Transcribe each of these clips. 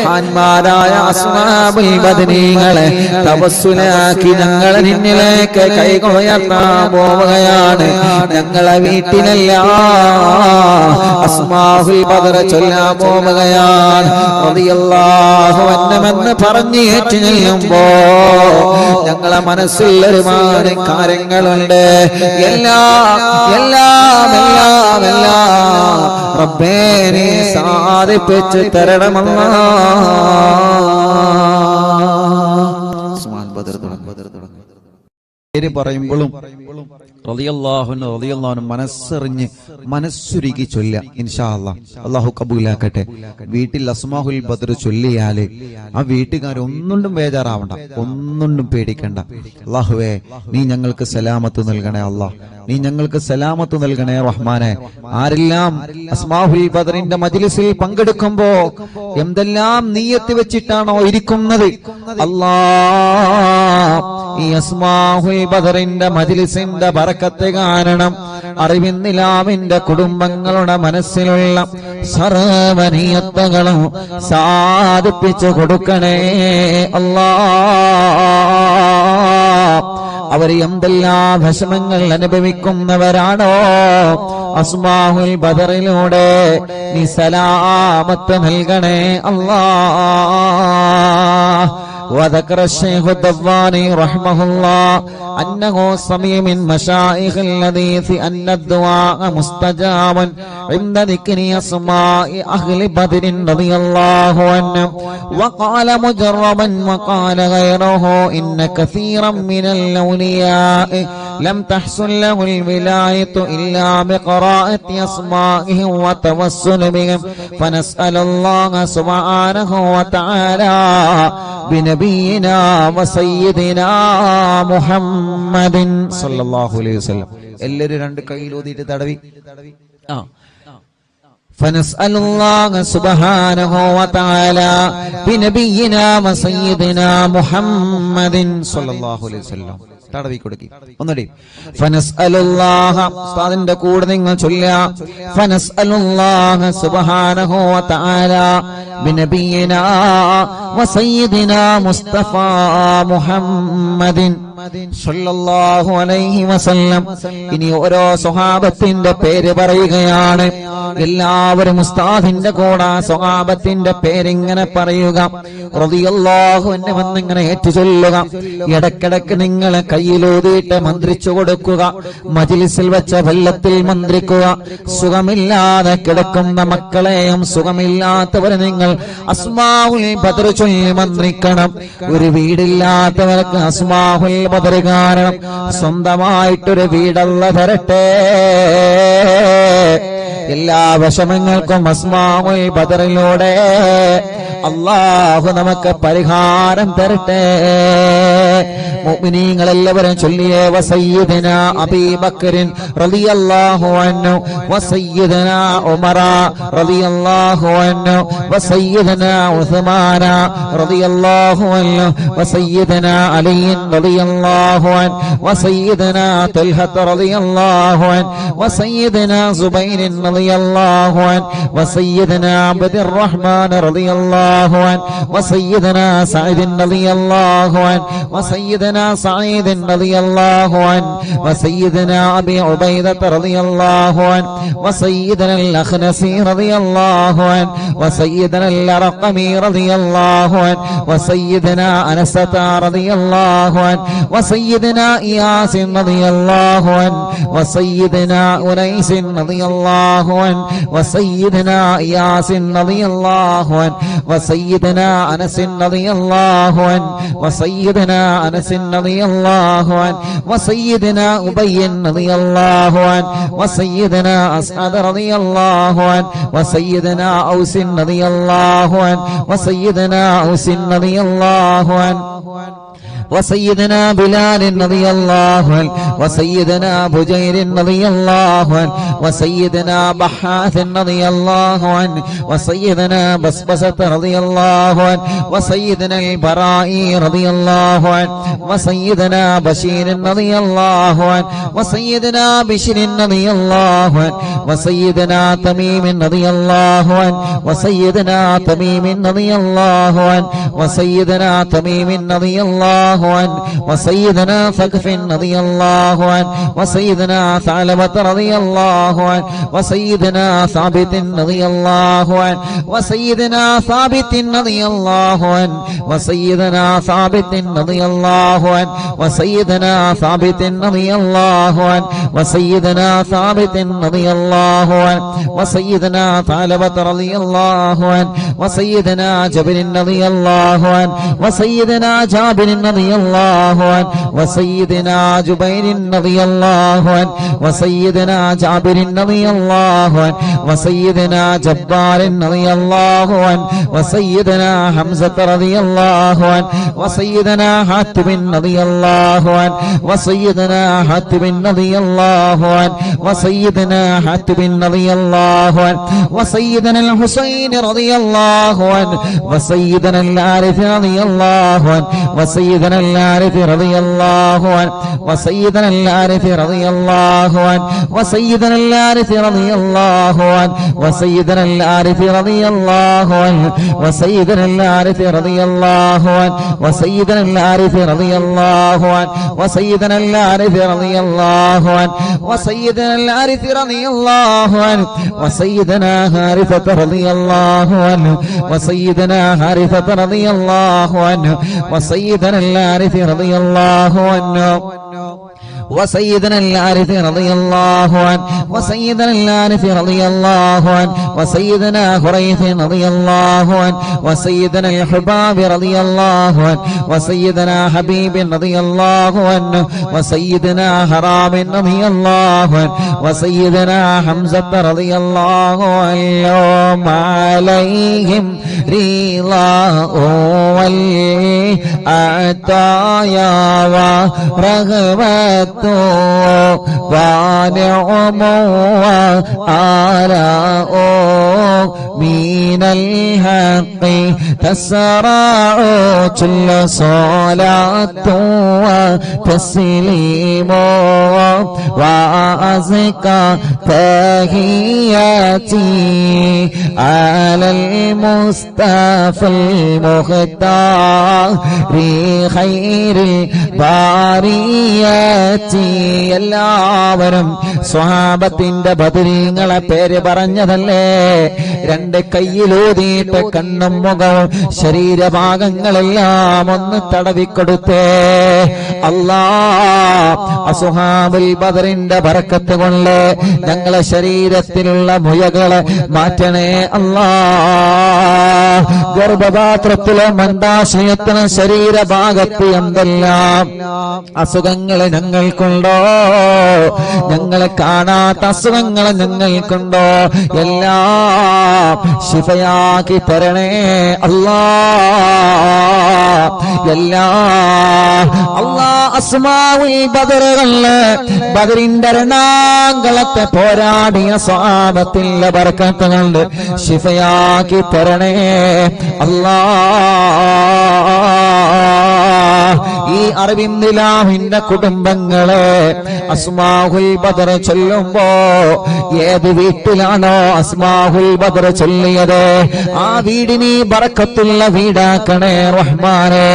മഹാന്മാരായ അസ്ഹാബുൽ ബദരീങ്ങളെ തവസ്സുലാക്കി ഞങ്ങൾ നിന്നിലേക്ക് കൈകൾ ഉയർത്താൻ പോവുകയാണ്. ഞങ്ങളെ വീട്ടിലല്ല അസ്മാഉൽ ബദർ ചൊല്ലാൻ പോവുകയാണ്. റളിയല്ലാഹു അൻഹുമെന്ന് പറഞ്ഞു ഏറ്റു ചെല്ലുമ്പോ ഞങ്ങളെ മനസ്സിൽ ഒരുപാട് കാര്യങ്ങളുണ്ട്. എല്ലാം റബ്ബേ നീ സാധിപ്പിച്ച് തരണമല്ലാ. പേര് പറയുമ്പോഴും റളിയല്ലാഹു മനസ്സറിഞ്ഞ് മനസ്സുരുകി ചൊല്ല. ഇൻഷാ അല്ലാഹ് അല്ലാഹു കബൂലാക്കട്ടെ. വീട്ടിൽ അസ്മാഉൽ ബദർ ചൊല്ലിയാല് ആ വീട്ടുകാർ ഒന്നുകൊണ്ടും ബേജാറാവണ്ട, ഒന്നുകൊണ്ടും പേടിക്കണ്ട. അല്ലാഹുവേ നീ ഞങ്ങൾക്ക് സലാമത്ത് നൽകണേ അല്ലാഹ്, നീ ഞങ്ങൾക്ക് സലാമത്ത് നൽകണേ റഹ്മാനെ. ആരെല്ലാം അസ്മാഉൽ ബദറിന്റെ മജ്ലിസിൽ പങ്കെടുക്കുമ്പോ എന്തെല്ലാം നിയ്യത്ത് വെച്ചിട്ടാണോ ഇരിക്കുന്നത്, അല്ലാഹ് ഈ അസ്മാഉൽ ബദറിന്റെ മജ്ലിസിന്റെ ബറക്കത്ത് കാരണം അറിവിന്നിലാമിന്റെ കുടുംബങ്ങളുടെ മനസ്സിലുള്ള സർവ്വനിയത്തുകളും സാധിപ്പിച്ചു കൊടുക്കണേ അല്ലാഹ്. അവർ എന്തെല്ലാം വിഷമങ്ങൾ അനുഭവിക്കുന്നവരാണോ അസ്മാഉൽ ബദറിലൂടെ നീ സലാമത്ത് നൽകണേ അല്ലാഹ്. وذكر الشيخ الدواني رحمه الله أنه سمع من مشايخ الحديث أن الدعاء مستجاب عند ذكر أسماء أهل بدر رضي الله عنهم. وقال مجربا وقال غيره إن كثيرا من الأولياء لم تحصل له الولاية إلا بقراءة أسمائهم وتوسل بهم، فنسأل الله سبحانه وتعالى بنبينا وسيدنا محمد صلى الله عليه وسلم. എല്ലാവരും രണ്ട് കൈയിൽ ഊതിയിട്ട് തടവി. فنسأل الله سبحانه وتعالى بنبينا وسيدنا محمد صلى الله عليه وسلم. തടവി കൊടുക്കി ഒന്നുകൂടി. ഫനസ്അലുല്ലാഹ ഉസ്താദിന്റെ കൂടെ നിങ്ങൾ ചൊല്ലുക. ഫനസ്അലുല്ലാഹ സുബ്ഹാനഹു വ തആല ബിനബിയിനാ വസയ്യിദിനാ മുസ്തഫ മുഹമ്മദിൻ സല്ലല്ലാഹു അലൈഹി വസല്ലം. ഇനി ഓരോ സ്വഹാബത്തിന്റെ പേര് പറയുകയാണ്. എല്ലാവരും ഉസ്താദിന്റെ കൂടെ സ്വഹാബത്തിന്റെ പേരിങ്ങനെ പറയുക. റളിയല്ലാഹു അൻഹു എന്നിങ്ങനെ ഏറ്റുചൊല്ലുക. ഇടക്കിടക്ക് നിങ്ങൾ കയ്യിലൂതിയിട്ട് മന്ത്രിച്ചു കൊടുക്കുക. മജ്ലിസിൽ വെച്ച വെള്ളത്തിൽ മന്ത്രിക്കുക. സുഖമില്ലാതെ കിടക്കുന്ന മക്കളെയും സുഖമില്ലാത്തവരെ നിങ്ങൾ അസ്മാഉൽ ബദർ ചൊല്ലി മന്ത്രിക്കണം. ഒരു വീടില്ലാത്തവർക്ക് അസ്മാഉൽ ബദർ കാരണം സ്വന്തമായിട്ടൊരു വീടല്ല തരട്ടെ. എല്ലാ വിഷമങ്ങൾക്കും അസ്മാഉൽ ബദറിലൂടെ അല്ലാഹു നമുക്ക് പരിഹാരം തരട്ടെ. മുഅ്മിനീങ്ങൾ എല്ലാവരും ചൊല്ലിയേ. വസയ്യിദനാ അബീബക്കറിൻ റളിയല്ലാഹു അൻഹു വസയ്യിദനാ ഉമറ റളിയല്ലാഹു അൻഹു വസയ്യിദനാ ഉസ്മാന റളിയല്ലാഹു അൻഹു വസയ്യിദനാ അലി റളിയല്ലാഹു അൻഹു വസയ്യിദനാ തൽഹ റളിയല്ലാഹു അൻഹു വസയ്യിദനാ സുബൈർ റളിയല്ലാഹു അൻഹു വസയ്യിദനാ അബ്ദുർ റഹ്മാൻ റളിയല്ലാഹു അൻഹു വസയ്യിദനാ സഈദ് റളിയല്ലാഹു അൻഹു വസയ്യിദനാ سعيد رضي الله عنه وسيدنا أبي عبيدة رضي الله عنه وسيدنا الأخنسي رضي الله عنه وسيدنا الرقمي رضي الله عنه وسيدنا أنسة رضي الله عنه وسيدنا إياس رضي الله عنه وسيدنا أنيس رضي الله عنه وسيدنا إياس رضي الله عنه وسيدنا أنس رضي الله عنه وسيدنا أنس رضي الله عنه وسيدنا أبي رضي الله عنه وسيدنا أسعد رضي الله عنه وسيدنا أوس رضي الله عنه وسيدنا أوس رضي الله عنه وسيدنا بلال رضي الله عنه وسيدنا بجير رضي الله عنه وسيدنا بحاث رضي الله عنه وسيدنا بسبسة رضي الله عنه وسيدنا البراء رضي الله عنه وسيدنا بشير رضي الله عنه وسيدنا بشر رضي الله عنه وسيدنا تميم رضي الله عنه وسيدنا تميم رضي الله عنه وسيدنا تميم رضي الله عنه وسيدنا ثقف رضي الله عنه وسيدنا ثعلبة رضي الله عنه وسيدنا ثابت رضي الله عنه وسيدنا ثابت رضي الله عنه وسيدنا ثابت رضي الله عنه وسيدنا ثابت رضي الله عنه وسيدنا ثابت رضي الله عنه وسيدنا ثعلبة رضي الله عنه وسيدنا جابر رضي الله عنه وسيدنا جابر رضي الله عنه وسيدنا جبير رضي الله عنه وسيدنا جابر رضي الله عنه وسيدنا جبار رضي الله عنه وسيدنا حمزة رضي الله عنه وسيدنا حاتم رضي الله عنه وسيدنا حاتم رضي الله عنه وسيدنا حاتم رضي الله عنه وسيدنا الحسين رضي الله عنه وسيدنا العارف رضي الله عنه وسيدنا العارف رضي الله عنه وسيدنا العارف رضي الله عنه وسيدنا العارف رضي الله عنه وسيدنا العارف رضي الله عنه وسيدنا العارف رضي الله عنه وسيدنا العارف رضي الله عنه وسيدنا العارف رضي الله عنه وسيدنا العارف رضي الله عنه وسيدنا حارثة رضي الله عنه وسيدنا حارثة رضي الله عنه وسيدنا العارف رضي الله عنه وسيدنا العارف رضي الله عنه وسيدنا العارف رضي الله عنه وسيدنا خريث رضي الله عنه وسيدنا الحباب رضي الله عنه وسيدنا حبيب رضي الله عنه وسيدنا حرام رضي الله عنه وسيدنا حمزة رضي الله عنه عليهم رضاه والعطايا ورغبة ونعم وآلاء من الحق تسرع كل صلاة وتسليم وأزكى تحياتي على المصطفى المختار خير البرية. എല്ലാവരും സ്വഹാബത്തിന്റെ ബദരീങ്ങളെ പേര് പറഞ്ഞതല്ലേ? രണ്ട് കയ്യിലൂതിയിട്ട് കണ്ണും മുഖവും ശരീരഭാഗങ്ങളെല്ലാം ഒന്ന് തടവിക്കൊടുത്തേ. അല്ലാ, അസ്ഹാബുൽ ബദറിന്റെ ബറക്കത്ത് കൊണ്ട് ഞങ്ങളെ ശരീരത്തിലുള്ള മുയകളെ മാറ്റണേ അല്ലാ. ഗർഭപാത്രത്തിലെ മന്ദാശയത്തിന് ശരീരഭാഗത്ത് എന്തെല്ലാം അസുഖങ്ങളെ ഞങ്ങൾക്കുണ്ടോ, ഞങ്ങളെ കാണാത്ത അസുഖങ്ങളെ ഞങ്ങൾക്കുണ്ടോ, എല്ലാം ശിഫയാക്കി തരണേ അല്ലാ. അല്ലാ, അസ്മാഉൽ ബദറുകളില് ബദറിന്റെ രണാങ്കളത്തെ പോരാടിയ സ്വഹാബത്തിന്റെ ബർക്കത്ത് കൊണ്ട് ശിഫയാക്കി തരണേ അല്ലാ. ഈ അറബിന്ദിലാഹിന്റെ കുടുംബങ്ങളെ അസ്മാഉൽ ബദർ ചൊല്ലുമ്പോ ഏത് വീട്ടിലാണോ അസ്മാഉൽ ബദർ ചൊല്ലിയത് ആ വീടിന് ബറക്കത്തുള്ള വീടാക്കണേ റഹ്മാനേ.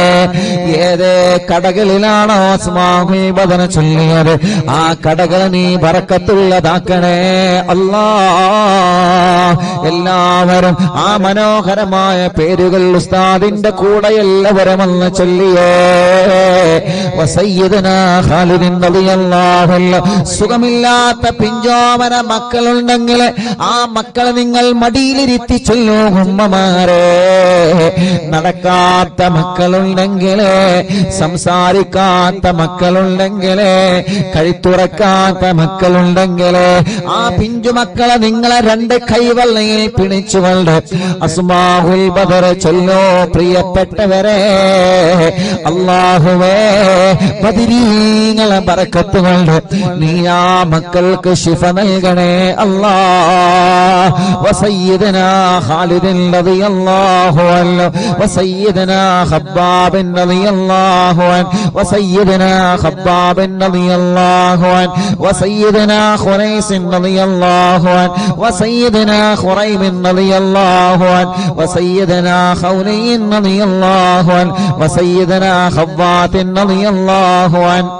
ഏത് കടകളിലാണോ അസ്മാഉൽ ബദർ ചൊല്ലിയത് ആ കടകൾ നീ ബറക്കത്തുള്ളതാക്കണേ അല്ലാ. എല്ലാവരും ആ മനോഹരമായ പേരുകൾ ഉസ്താദിന്റെ കൂടെ എല്ലാവരും ഒന്ന് ചൊല്ലിയേ. വസയ്യിദനാ ഖാലിദ് റളിയല്ലാഹു അൻഹു. സുഖമില്ലാത്ത പിഞ്ചോമന മക്കളുണ്ടെങ്കിൽ ആ മക്കളെ നിങ്ങൾ മടിയിലിരുത്തി ചൊല്ലൂ ഉമ്മമാരെ. നടക്കാത്ത മക്കളുണ്ടെങ്കിൽ, സംസാരിക്കാത്ത മക്കളുണ്ടെങ്കിൽ, കഴുത്തുറക്കാത്ത മക്കളുണ്ടെങ്കിൽ, ആ പിഞ്ചുമക്കളെ നിങ്ങളെ രണ്ട് കൈവെള്ളയിൽ പിടിച്ചുകൊണ്ട് അസ്മാഉൽ ബദർ ചൊല്ലോ. പ്രിയപ്പെട്ടവരെ, അല്ലാഹുവേ ബദരീങ്ങളെ ബറക്കത്ത് കൊണ്ട് നീ ആ മക്കൾക്ക് ശിഫ നൽകണേ അല്ലാഹ്. വസയ്യിദനാ ഖാലിദ് റളിയല്ലാഹു അൻഹു, വസയ്യിദനാ ഖബ്ബാബ് റളിയല്ലാഹു അൻഹു, വസയ്യിദനാ ഖബ്ബാബ് റളിയല്ലാഹു അൻഹു, വസയ്യിദനാ ഖുറൈസ് റളിയല്ലാഹു അൻഹു, വസയ്യിദനാ ഖുറൈബ് റളിയല്ലാഹു അൻഹു, വസയ്യിദനാ ഖൗലൈൻ റളിയല്ലാഹു അൻഹു, വസയ്യിദനാ ഖവ്വാത്ത് റളിയല്ലാഹു അൻഹു,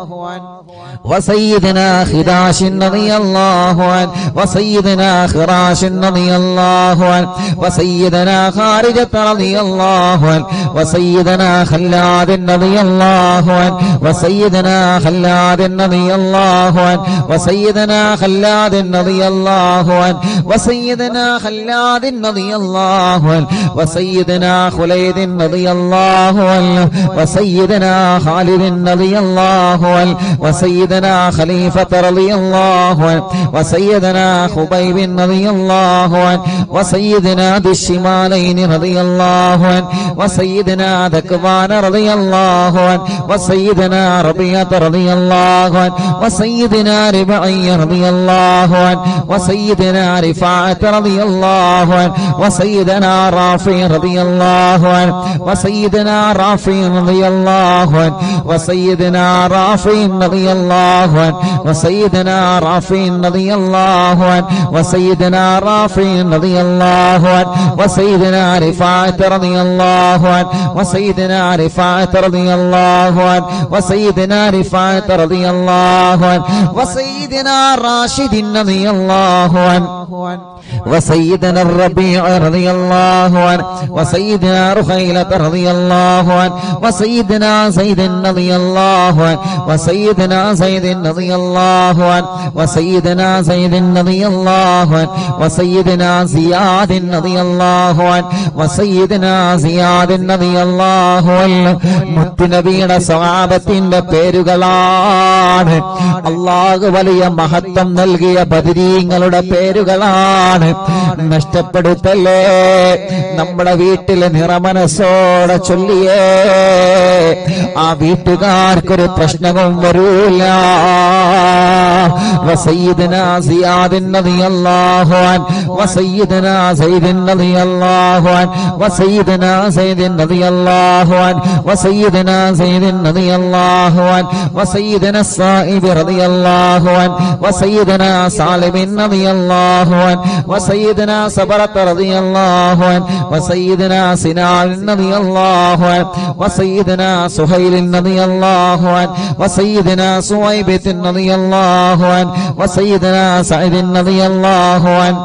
وسيدنا خداش رضي الله عنه، وسيدنا خراش رضي الله عنه، وسيدنا خارجة رضي الله عنه، وسيدنا خلاد رضي الله عنه، وسيدنا خلاد رضي الله عنه، وسيدنا خلاد رضي الله عنه، وسيدنا خلاد رضي الله عنه، وسيدنا خليد رضي الله عنه، وسيدنا خالد رضي الله عنه، وسيدنا خليفة رضي الله عنه، وسيدنا خبيب رضي الله عنه، وسيدنا ذي الشمالين رضي الله عنه، وسيدنا ذكوان رضي الله عنه، وسيدنا ربيعة رضي الله عنه، وسيدنا ربعي رضي الله عنه، وسيدنا رفاعة رضي الله عنه، وسيدنا رافع رضي الله عنه، وسيدنا رافع رضي الله عنه، وسيدنا رافع رضي الله عنه، وسيدنا رافع رضي الله عنه، وسيدنا رافع رضي الله عنه، وسيدنا رفاعة رضي الله عنه، وسيدنا رفاعة رضي الله عنه، وسيدنا رفاعة رضي الله عنه، وسيدنا راشد رضي الله عنه، وسيدنا الربيع رضي الله عنه، وسيدنا رخيلة رضي الله عنه، وسيدنا زيد رضي الله عنه، وسيدنا زيد رضي الله عنه، وسيدنا زيد رضي الله عنه، وسيدنا زياد رضي الله عنه، وسيدنا زياد رضي الله عنه. മുത്തുനബിയുടെ സ്വഹാബത്തിന്റെ പേരുകളാണ്. അല്ലാഹു വലിയ മഹത്വം നൽകിയ ബദരീങ്ങളുടെ പേരുകളാണ്. നഷ്ടപ്പെടുത്തല്ലേ. നമ്മുടെ വീട്ടിലെ നിറമനസ്സോടെ ചൊല്ലിയേ ആ വീട്ടുകാർക്കൊരു പ്രശ്നവും വരൂല. وسيدنا زياد رضي الله عنه، وسيدنا زيد رضي الله عنه، وسيدنا زيد رضي الله عنه، وسيدنا زيد رضي الله عنه، وسيدنا الصائب رضي الله عنه، وسيدنا سالم رضي الله عنه، وسيدنا صبرة رضي الله عنه، وسيدنا سنان رضي الله عنه، وسيدنا سهيل رضي الله عنه، وسيدنا سويبة رضي الله عنه، وسيدنا سعيد رضي الله عنه،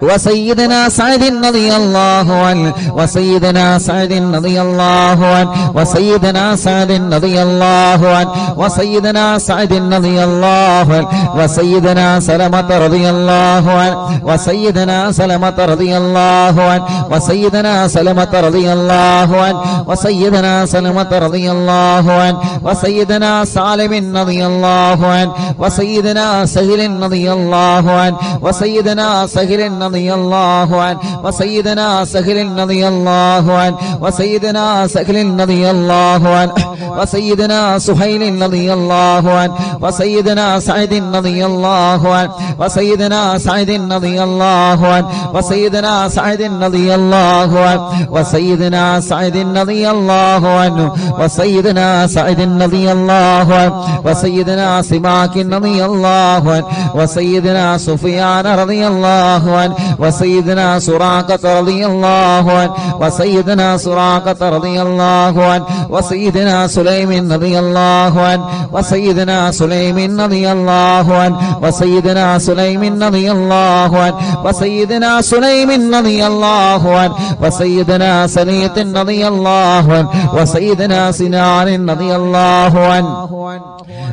وسيدنا سعد رضي الله عنه، وسيدنا سعد رضي الله عنه، وسيدنا سعد رضي الله عنه، وسيدنا سعد رضي الله عنه، وسيدنا سلمة رضي الله عنه، وسيدنا سلمة رضي الله عنه، وسيدنا سلمة رضي الله عنه، وسيدنا سلمة رضي الله عنه، وسيدنا سالم رضي الله عنه، وسيدنا سهل رضي الله عنه، وسيدنا سهل رضي الله عنه، وسيدنا سهل رضي الله عنه، وسيدنا سهل رضي الله عنه، وسيدنا سهيل رضي الله عنه، وسيدنا سعيد رضي الله عنه، وسيدنا سعيد رضي الله عنه، وسيدنا سعيد رضي الله عنه، وسيدنا سعيد رضي الله عنه، وسيدنا سعيد رضي الله عنه، وسيدنا سماك رضي الله عنه، وسيدنا سفيان رضي الله عنه، وسيدنا سراقة رضي الله عنه، وسيدنا سراقة رضي الله عنه، وسيدنا سليم رضي الله عنه، وسيدنا سليم رضي الله عنه، وسيدنا سليم رضي الله عنه، وسيدنا سليم رضي الله عنه، وسيدنا سليط رضي الله عنه، وسيدنا سنان رضي الله عنه،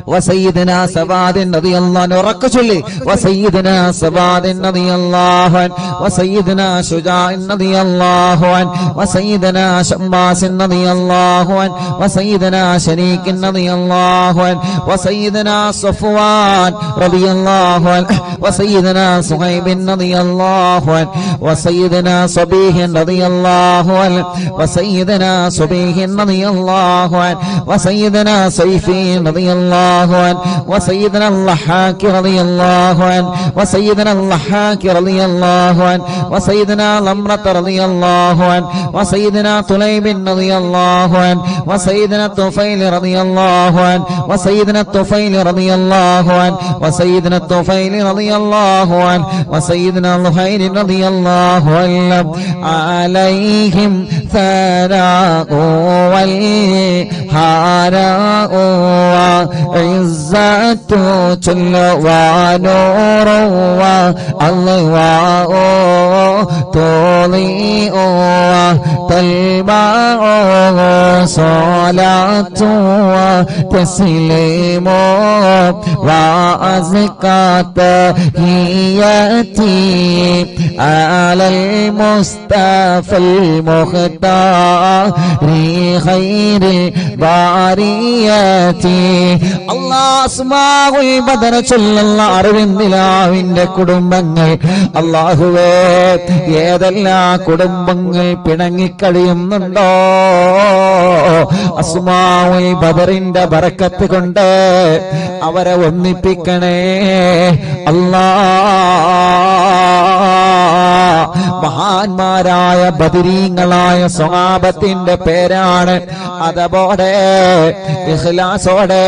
وسيدنا سباد رضي الله عنه. وسيدنا سباد رضي الله عنه وسيدنا شجاع رضي الله عنه وسيدنا شماس رضي الله عنه وسيدنا شريك رضي الله عنه وسيدنا صفوان رضي الله عنه وسيدنا صهيب رضي الله عنه وسيدنا صبيح رضي الله عنه وسيدنا صبيح رضي الله عنه وسيدنا سيفي رضي الله عنه وسيدنا اللحاك رضي الله عنه وسيدنا اللحاك رضي الله عنه وسيدنا لمرة رضي الله عنه وسيدنا طليب رضي الله عنه وسيدنا الطفيل رضي الله عنه وسيدنا الطفيل رضي الله عنه وسيدنا الطفيل رضي الله عنه وسيدنا الخير رضي الله عنه عليهم ثناء والحراء وعزة جل ونور واللواء تضيء وتلمع صلاة وتسليم وأزكى تحياتي على المصطفى المختار خير البريات الله അസ്മാഉൽ ബദർ ചൊല്ലുന്ന അറിവിന്ദിലാവിന്റെ കുടുംബങ്ങൾ അല്ലാഹുവേ ഏതെല്ലാം കുടുംബങ്ങൾ പിണങ്ങിക്കഴിയുന്നുണ്ടോ അസ്മാഉൽ ബദറിന്റെ ബറക്കത്ത് കൊണ്ട് അവരെ ഒന്നിപ്പിക്കണേ മഹാന്മാരായ ബദരീങ്ങളായ സ്വഹാബത്തിന്റെ പേരാണ്. അതോടെ ഇഖ്ലാസോടെ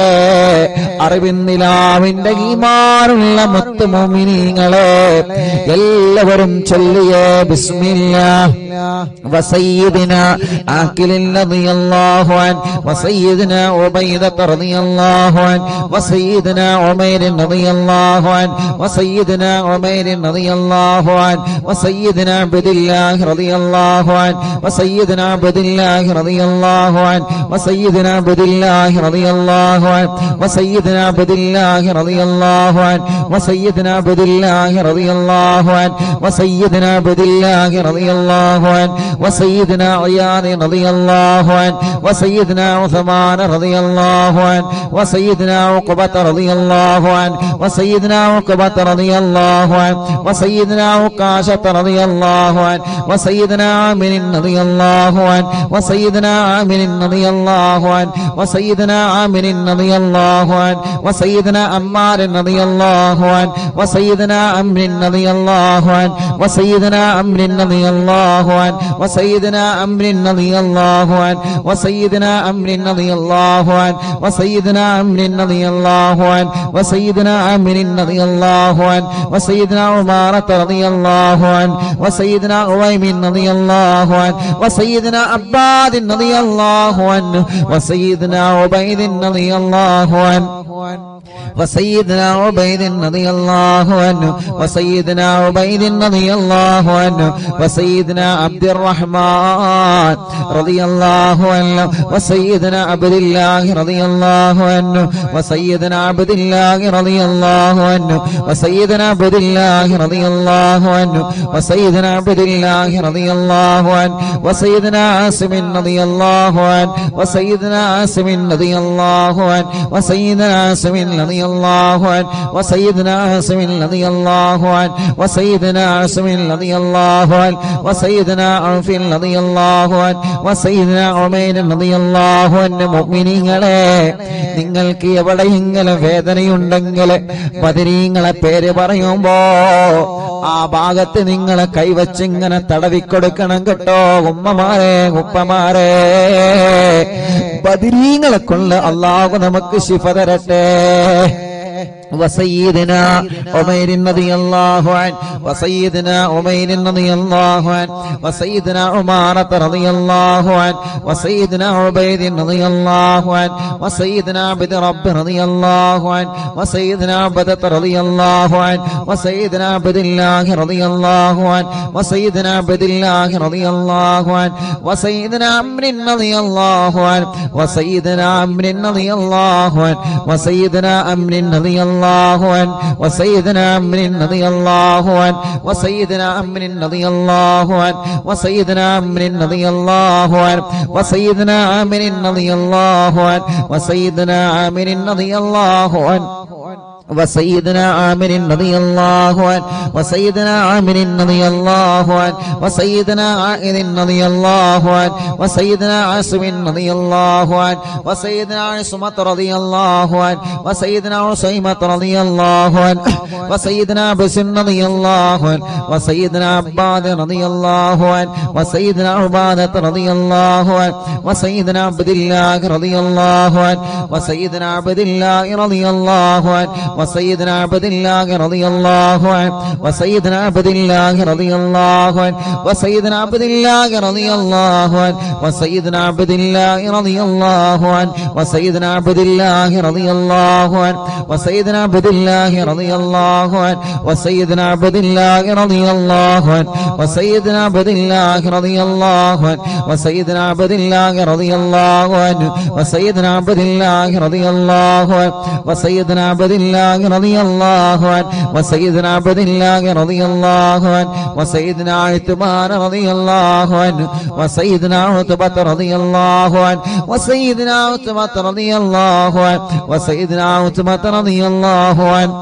അറിവിന്ദിലാവിന്റെ ഈമാനുള്ള മുത്ത് മുഅ്മിനീങ്ങളെ എല്ലാവരും ചൊല്ലിയേ ബിസ്മില്ലാഹ് വസയ്യിദിനാ ആഖിൽ റളിയല്ലാഹു അൻഹു വസയ്യിദിനാ ഉബൈദ റളിയല്ലാഹു അൻഹു വസയ്യിദിനാ ഉമൈർ റളിയല്ലാഹു അൻഹു വസയ്യിദിനാ ഉമൈർ റളിയല്ലാഹു അൻഹു വസയ്യിദിനാ അബ്ദുല്ലാഹ് റളിയല്ലാഹു അൻഹു വസയ്യിദിനാ അബ്ദുല്ലാഹ് റളിയല്ലാഹു അൻഹു വസയ്യിദിനാ അബ്ദുല്ലാഹ് റളിയല്ലാഹു അൻഹു വസയ്യിദിനാ അബ്ദുല്ലാഹ് റളിയല്ലാഹു അൻഹു വസയ്യിദിനാ അബ്ദുല്ലാഹ് റളിയല്ലാഹു അൻഹു വസയ്യിദിനാ അബ്ദുല്ലാഹ് റളിയല്ലാഹു അൻഹു വസയ്യിദിനാ അയ്യാദ് റളിയല്ലാഹു അൻഹു വസയ്യിദിനാ ഉസ്മാൻ റളിയല്ലാഹു അൻഹു വസയ്യിദിനാ ഉഖബത റളിയല്ലാഹു അൻഹു വസയ്യിദിനാ ഉഖബത റളിയല്ലാഹു അൻഹു വസയ്യിദിനാ ഉഖാശത റളിയല്ലാഹു അൻഹു വസയ്യിദിനാ ആമിർ റളിയല്ലാഹു അൻഹു വസയ്യിദിനാ ആമിർ റളിയല്ലാഹു അൻഹു വസയ്യിദിനാ ആമിർ റളിയല്ലാഹു അൻഹു വസയ്യിദിനാ അമ്മാർ റളിയല്ലാഹു അൻഹു വസയ്യിദിനാ അംർ റളിയല്ലാഹു അൻഹു വസയ്യിദിനാ അംർ റളിയല്ലാഹു അൻഹു വസയ്യിദിനാ അംർ റളിയല്ലാഹു അൻഹു വസയ്യിദിനാ അംർ റളിയല്ലാഹു അൻഹു വസയ്യിദിനാ അംർ റളിയല്ലാഹു അൻഹു വസയ്യിദിനാ അംർ റളിയല്ലാഹു അൻഹു വസയ്യിദിനാ ഉമാറത റളിയല്ലാഹു അൻഹു വസയ്യിദിനാ ഉവൈമിൻ റളിയല്ലാഹു അൻഹു വസയ്യിദിനാ അബ്ബാദ് റളിയല്ലാഹു അൻഹു വസയ്യിദിനാ ഉബൈദ് റളിയല്ലാഹു അൻഹു وسيدنا عبيد رضي الله عنه وسيدنا عبيد رضي الله عنه وسيدنا عبد الرحمن رضي الله عنه وسيدنا عبد الله رضي الله عنه وسيدنا عبد الله رضي الله عنه وسيدنا عبد الله رضي الله عنه وسيدنا عبد الله رضي الله عنه وسيدنا عاصم رضي الله عنه وسيدنا عاصم رضي الله عنه وسيدنا عاصم رضي الله عنه وسيدنا عاصم رضي الله عنه وسيدنا عاصم رضي الله عنه وسيدنا عوف رضي الله عنه وسيدنا عمير رضي الله عنه മുഅ്മിനീങ്ങളെ നിങ്ങൾക്ക് എവിടെയെങ്കിലും വേദനയുണ്ടെങ്കിൽ ബദരീങ്ങളെ പേര് പറയുമ്പോ ആ ഭാഗത്ത് നിങ്ങളെ കൈവച്ച് ഇങ്ങനെ തടവിക്കൊടുക്കണം കേട്ടോ. ഉമ്മമാരെ ഉപ്പമാരെ ബദരീങ്ങളെ കൊണ്ട് അല്ലാഹു നമുക്ക് ശിഫ തരട്ടെ. وسيدنا عمير رضي الله عنه وسيدنا عمير رضي الله عنه وسيدنا عمارة رضي الله عنه وسيدنا عبيد رضي الله عنه وسيدنا عبد رب رضي الله عنه وسيدنا عبدة رضي الله عنه وسيدنا عبد الله رضي الله عنه وسيدنا عبد الله رضي الله عنه وسيدنا عمرو رضي الله عنه وسيدنا عمرو رضي الله عنه وسيدنا عمرو رضي الله الله عنه وسيدنا عمرو رضي الله عنه وسيدنا عمرو رضي الله عنه وسيدنا عمرو رضي الله عنه وسيدنا عامر رضي الله عنه وسيدنا عامر رضي الله عنه وسيدنا عامر رضي الله عنه وسيدنا عامر رضي الله عنه وسيدنا عائذ رضي الله عنه وسيدنا عاصم رضي الله عنه وسيدنا عصمة رضي الله عنه وسيدنا عصيمة رضي الله عنه وسيدنا بسر رضي الله عنه وسيدنا عباد رضي الله عنه وسيدنا عبادة رضي الله عنه وسيدنا عبد الله رضي الله عنه وسيدنا عبد الله رضي الله عنه وسيدنا عبد الله رضي الله عنه وسيدنا عبد الله رضي الله عنه وسيدنا عبد الله رضي الله عنه وسيدنا عبد الله رضي الله عنه وسيدنا عبد الله رضي الله عنه وسيدنا عبد الله رضي الله عنه وسيدنا عبد الله رضي الله عنه وسيدنا عبد الله رضي الله عنه وسيدنا عبد الله رضي الله عنه وسيدنا عبد الله رضي الله عنه وسيدنا عبد الله رضي الله عنه وسيدنا عبد الله رضي الله عنه وسيدنا عثمان رضي الله عنه وسيدنا عتبة رضي الله عنه وسيدنا عتبة رضي الله عنه وسيدنا عتبة رضي الله عنه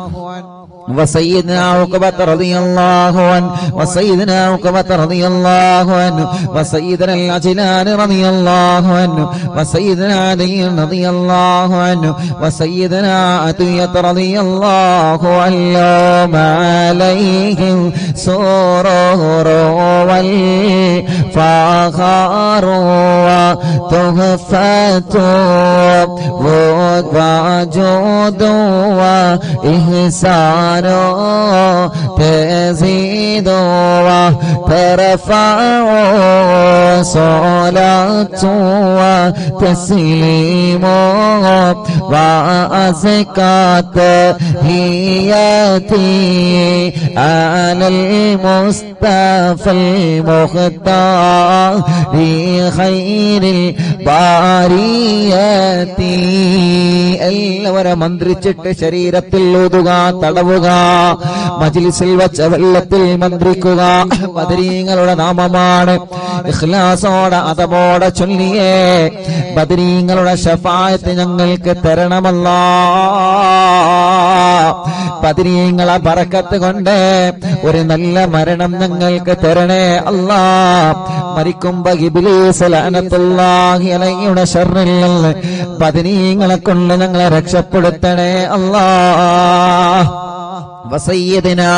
وسيدنا عقبة رضي الله عنه وسيدنا عقبة رضي الله عنه وسيدنا العجلان رضي الله عنه وسيدنا علي رضي الله عنه وسيدنا عطية رضي الله عنه عليهم سرور والفخر وتحفة وجود وإحسان تزيد وترفع صلاة وتسليم وأزكى تحياتي على المصطفى المختار خير الباريات എല്ലാവരും മന്ത്രിച്ചിട്ട് ശരീരത്തിൽ ഊതുക, തടവുക, മജ്ലിസിൽ വച്ച വെള്ളത്തിൽ മന്ത്രിക്കുക. ബദരീങ്ങളുടെ നാമമാണ്. ഇഖ്ലാസോടെ അതബോടെ ചൊല്ലിയേ ബദരീങ്ങളുടെ ശഫാഅത്ത് ഞങ്ങൾക്ക് തരണമല്ലാ. ബദരീങ്ങളെ ബറക്കത്ത് കൊണ്ട് ഒരു നല്ല മരണം ഞങ്ങൾക്ക് തരണേ അല്ലാ. മരിക്കുമ്പോ ഇബ്ലീസ് ലഅനത്തുല്ലാഹി അലൈഹിയുടെ ശർറിൽ നിന്ന് ബദരീങ്ങളെ കൊണ്ട് ഞങ്ങളെ രക്ഷപ്പെടുത്തണേ അല്ലാ. وسيدنا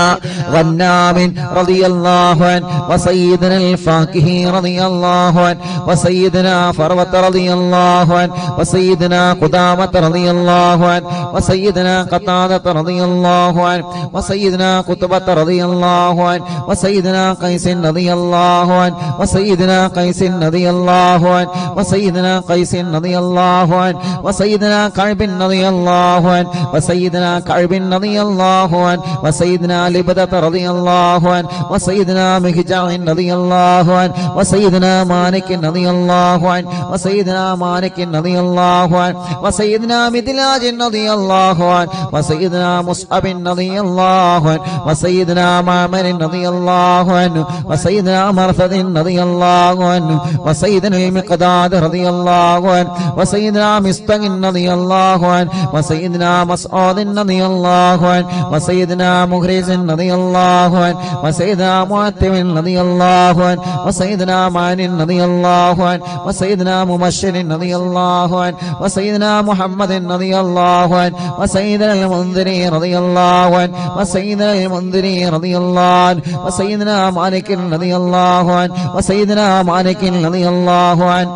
غنام رضي الله عنه وسيدنا الفاكهي رضي الله عنه وسيدنا فروة رضي الله عنه وسيدنا قدامة رضي الله عنه وسيدنا قتادة رضي الله عنه وسيدنا قطبة رضي الله عنه وسيدنا قيس رضي الله عنه وسيدنا قيس رضي الله عنه وسيدنا قيس رضي الله عنه وسيدنا كعب رضي الله عنه وسيدنا كعب رضي الله عنه وسيدنا لبدة رضي الله عنه وسيدنا مهجع رضي الله عنه وسيدنا مالك رضي الله عنه وسيدنا مالك رضي الله عنه وسيدنا مدلاج رضي الله عنه وسيدنا مصعب رضي الله عنه وسيدنا معمر رضي الله عنه وسيدنا مرثد رضي الله عنه وسيدنا المقداد رضي الله عنه وسيدنا مستق رضي الله عنه وسيدنا مسعود رضي الله عنه وسيدنا مخرج رضي الله عنه وسيدنا معتم رضي الله عنه وسيدنا معن رضي الله عنه وسيدنا مبشر رضي الله عنه وسيدنا محمد رضي الله عنه وسيدنا المنذري رضي الله عنه وسيدنا المنذري رضي الله عنه وسيدنا مالك رضي الله عنه وسيدنا مالك رضي الله عنه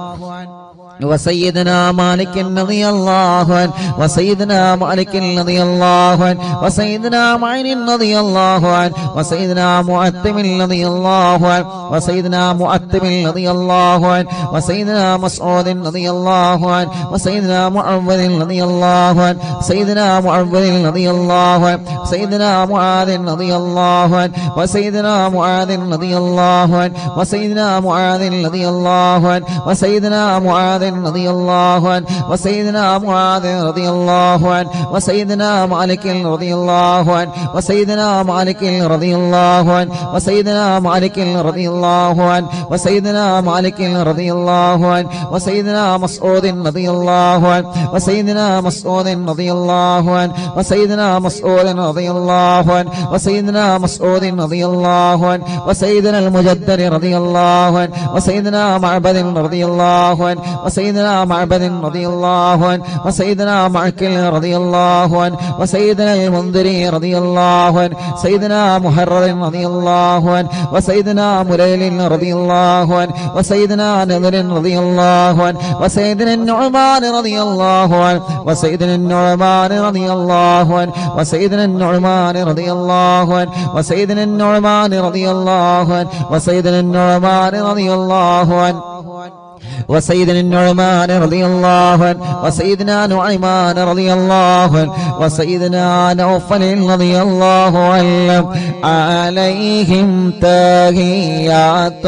وسيدنا مالك رضي الله عنه وسيدنا مالك رضي الله عنه وسيدنا معين رضي الله عنه وسيدنا مؤتم رضي الله عنه وسيدنا مؤتم رضي الله عنه وسيدنا مسعود رضي الله عنه وسيدنا معوذ رضي الله عنه سيدنا معوذ رضي الله عنه سيدنا معاذ رضي الله عنه وسيدنا معاذ رضي الله عنه وسيدنا معاذ رضي الله عنه وسيدنا معاذ معاذ رضي الله عنه وسيدنا معاذ رضي الله عنه وسيدنا مالك رضي الله عنه وسيدنا مالك رضي الله عنه وسيدنا مالك رضي الله عنه وسيدنا مالك رضي الله عنه وسيدنا مسعود رضي الله عنه وسيدنا مسعود رضي الله عنه وسيدنا مسعود رضي الله عنه وسيدنا مسعود رضي الله عنه وسيدنا المجدد رضي الله عنه وسيدنا معبد رضي الله عنه وسيدنا معبد رضي الله عنه وسيدنا معكل رضي الله عنه وسيدنا المنذري رضي الله عنه سيدنا محرر رضي الله عنه وسيدنا مليل رضي الله عنه وسيدنا نذر رضي الله عنه وسيدنا النعمان رضي الله عنه وسيدنا النعمان رضي الله عنه وسيدنا النعمان رضي الله عنه وسيدنا النعمان رضي الله عنه وسيدنا النعمان رضي الله عنه وسيدنا النعمان رضي الله عنه وسيدنا نعيمان رضي الله عنه وسيدنا نوفل رضي الله عنه عليهم تحيات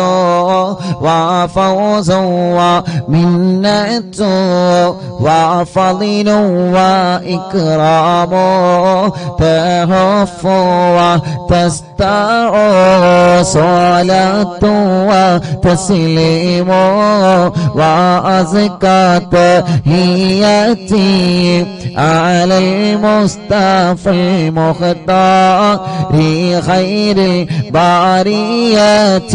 وفوز ومنة وفضل وإكرام تهف وتستع صلاة وتسليم وأزكى تحياتي على المصطفى المختار خير البريات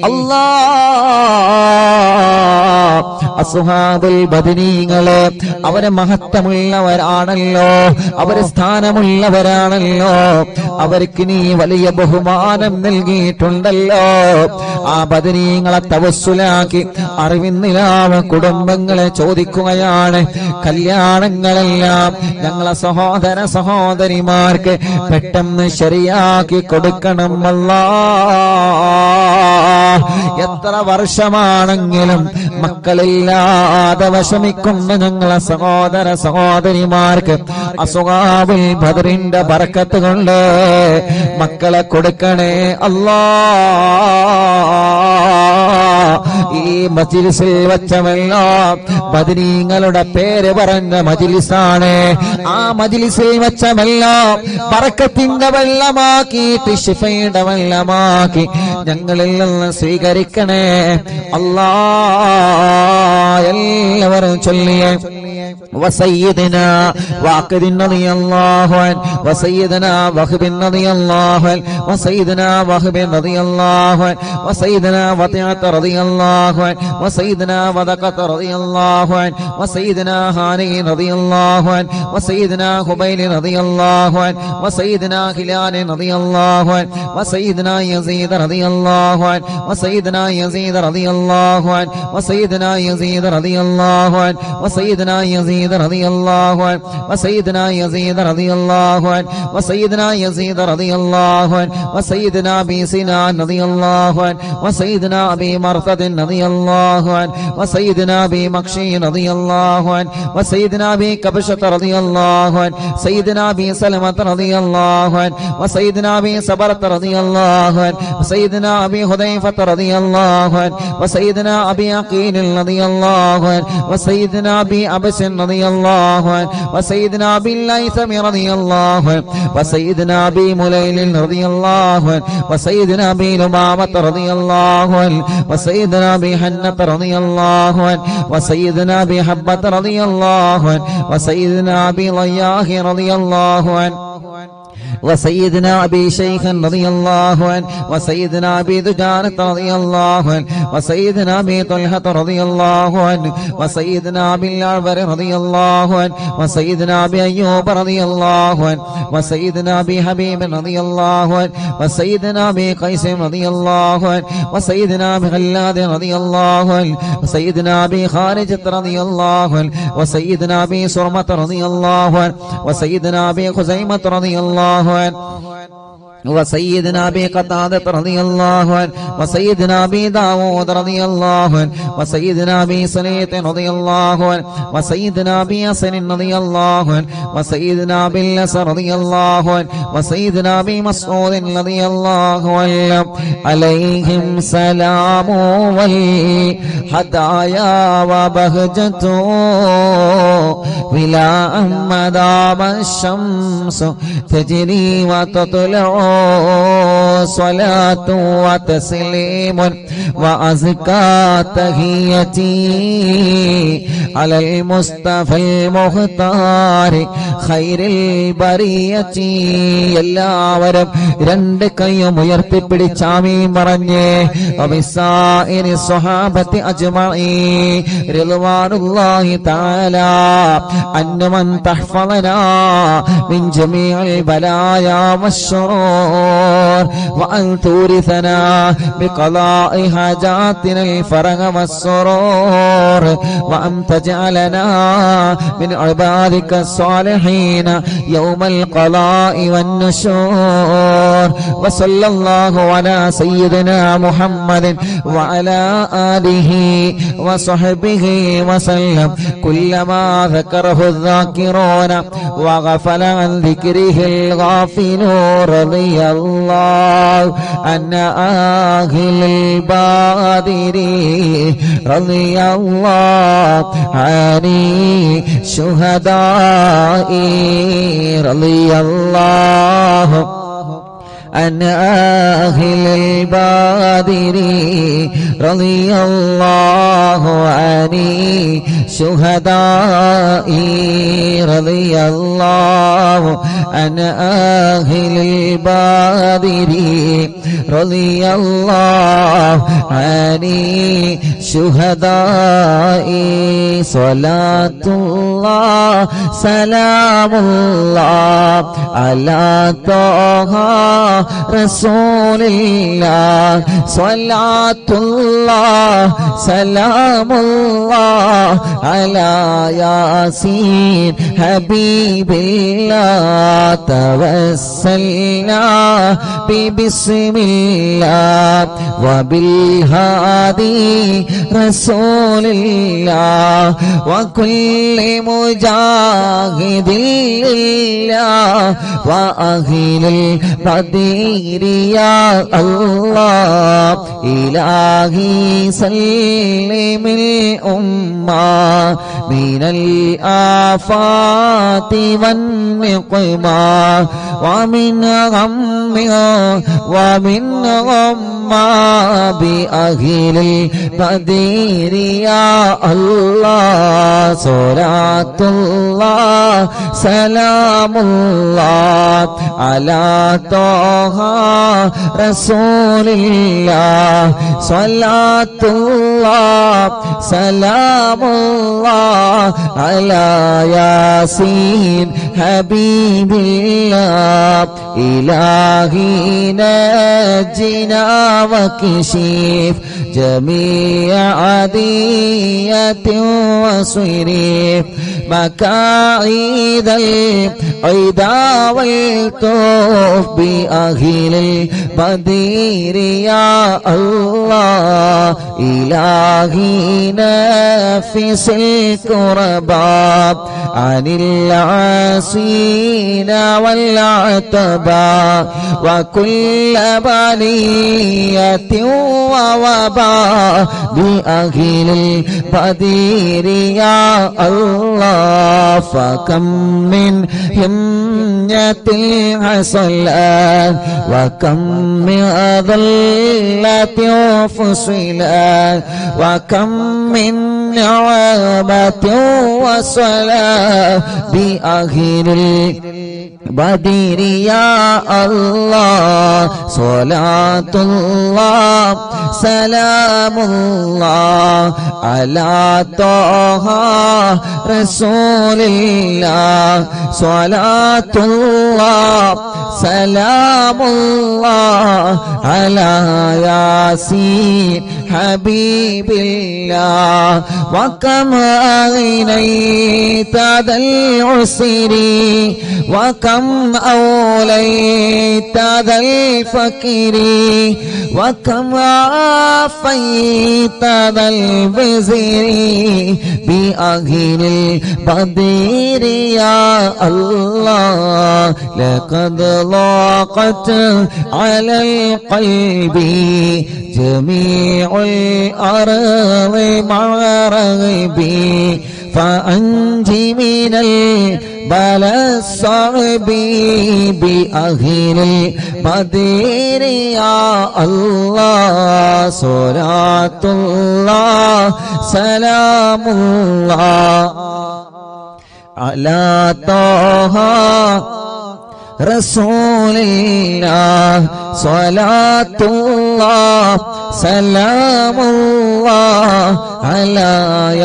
الله അസ്ഹാബുൽ ബദരീങ്ങളെ അവരെ മഹത്വമുള്ളവരാണല്ലോ, അവരെ സ്ഥാനമുള്ളവരാണല്ലോ, അവർക്ക് നീ വലിയ ബഹുമാനം നൽകിയിട്ടുണ്ടല്ലോ. ആ ബദരീങ്ങളെ തവസ്സുലാക്കി അറിവിന്നിലാവ കുടുംബങ്ങളെ ചോദിക്കുകയാണ്, കല്യാണങ്ങളെല്ലാം ഞങ്ങളെ സഹോദര സഹോദരിമാർക്ക് പെട്ടെന്ന് ശരിയാക്കി കൊടുക്കണം അല്ലാഹ്. എത്ര വർഷമാണെങ്കിലും മക്കളില്ലാതെ വിഷമിക്കുന്ന ഞങ്ങളെ സഹോദര സഹോദരിമാർക്ക് അസ്ഹാബുൽ ബദറിന്റെ ബർക്കത്ത് കൊണ്ട് മക്കളെ കൊടുക്കണേ അല്ലാഹ്. ഈ മജ്ലിസിൽ വെച്ചവെല്ലാം ബദരീങ്ങളുടെ പേര് പറഞ്ഞ മജ്ലിസാണ്. ആ മജ്ലിസിൽ വെച്ചവെല്ലാം ബർക്കത്തിന്റെ വെള്ളമാക്കിയിട്ട് ശിഫയുടെ വെള്ളമാക്കി ഞങ്ങളിൽ നിന്ന് സ്വീകരിക്കണേ അല്ലാഹ്. എല്ലാവരും ചൊല്ലിയേ وسيدنا واقد رضي الله عنه وسيدنا وهب رضي الله عنه وسيدنا وهب رضي الله عنه وسيدنا وطيعة رضي الله عنه وسيدنا وذقة رضي الله عنه وسيدنا هاني رضي الله عنه وسيدنا خبيل رضي الله عنه وسيدنا هلال رضي الله عنه وسيدنا يزيد رضي الله عنه وسيدنا يزيد رضي الله عنه وسيدنا يزيد رضي الله عنه وسيدنا يزيد رضي الله عنه وسيدنا يزيد رضي الله عنه وسيدنا يزيد رضي الله عنه وسيدنا ابي سنان رضي الله عنه وسيدنا ابي مرثد رضي الله عنه وسيدنا ابي مكشي رضي الله عنه وسيدنا ابي كبشة رضي الله عنه سيدنا ابي سلمة رضي الله عنه وسيدنا ابي صبرة رضي الله عنه وسيدنا ابي حذيفة رضي الله عنه وسيدنا ابي عقيل رضي الله عنه وسيدنا ابي عبس رضي الله عنه وسيدنا ابي الليثم رضي الله عنه وسيدنا ابي مليل رضي الله عنه وسيدنا ابي لبابة رضي الله عنه وسيدنا ابي حنة رضي الله عنه وسيدنا ابي حبة رضي الله عنه وسيدنا ابي ضياح رضي الله عنه وسيدنا ابي شيخ رضي الله عنه وسيدنا ابي دجانة رضي الله عنه وسيدنا ابي طلحة رضي الله عنه وسيدنا ابي الأعور رضي الله عنه وسيدنا ابي ايوب رضي الله عنه وسيدنا ابي حبيب رضي الله عنه وسيدنا ابي قيس رضي الله عنه وسيدنا ابي غلاد رضي الله عنه وسيدنا ابي خارجة رضي الله عنه وسيدنا ابي سرمة رضي الله عنه وسيدنا ابي خزيمة رضي الله عنه وسيدنا أبي قتادة رضي الله عنه وسيدنا أبي داود رضي الله عنه وسيدنا أبي سليط رضي الله عنه وسيدنا أبي ياسر رضي الله عنه وسيدنا أبي الأس رضي الله عنه وسيدنا أبي مسعود رضي الله عنه عليهم سلام والهدايا وبهجة بلا مدام الشمس تجري وتطلع صلاة وتسليم وأزكى تحيتي على المصطفى المختار خير البرية എല്ലാവരും രണ്ട് കൈയും ഉയർത്തിപ്പിടിച്ച് ആമീൻ പറഞ്ഞേ വബിസായിരി സ്വഹാബത്തി അജ്മഈൻ റിദ്വാനുല്ലാഹി തആല അന്നമൻ തഹ്ഫളനാ മിൻ ജമീഇൽ ബലായാ والشرور وأن تورثنا بقضاء حاجاتنا الفرج والسرور وأن تجعلنا من عبادك الصالحين يوم القضاء والنشور وصلى الله على سيدنا محمد وعلى آله وصحبه وسلم كلما ذكره الذاكرون وغفل عن ذكره الغافلون رضي الله عن أهل البادر رضي الله عن الشهداء رضي الله عن أهل البادر رضي الله عن الشهداء رضي الله عن أهل البادر رضي الله عن الشهداء صلاة الله سلام الله على طه رسول الله صلاة الله سلام الله على ياسين حبيب الله توسلنا ببسم الله وبالهادي رسول الله وكل مجاهد لله وأهل البدير يا الله إلهي سلم الأمة من الآفات والنقمة ومن غم ومن غمّة بأهل البدير يا الله صلاة الله سلام الله على طه رسول الله صلاة الله سلام الله على ياسين حبيب الله إلهي نجنا وكشف جميع عدية وصريف مكايد العدا والطوف بأهل البدير يا الله إلهي نفس الكرباء عن العاصين والعتباء وكل بلية ووباء بأهل البدير يا الله فكم من همية حصلت وكم من ضلة فصلت وكم من نعمة وصلاة بأهل البدير يا الله صلاة الله سلام الله على طه رسول الله صلاة الله سلام الله على ياسين حبيب الله وكم أغنيت ذا العسر وكم أوليت ذا الفقر وكم عافيت ذا البزر بأهل البدير يا الله لقد ضاقت على القلب جميع الأرض مع رغبي فأنج من البلاء الصعب بأهل البدير يا الله صلاة الله سلام الله على طه رسول الله صلاة الله سلام الله على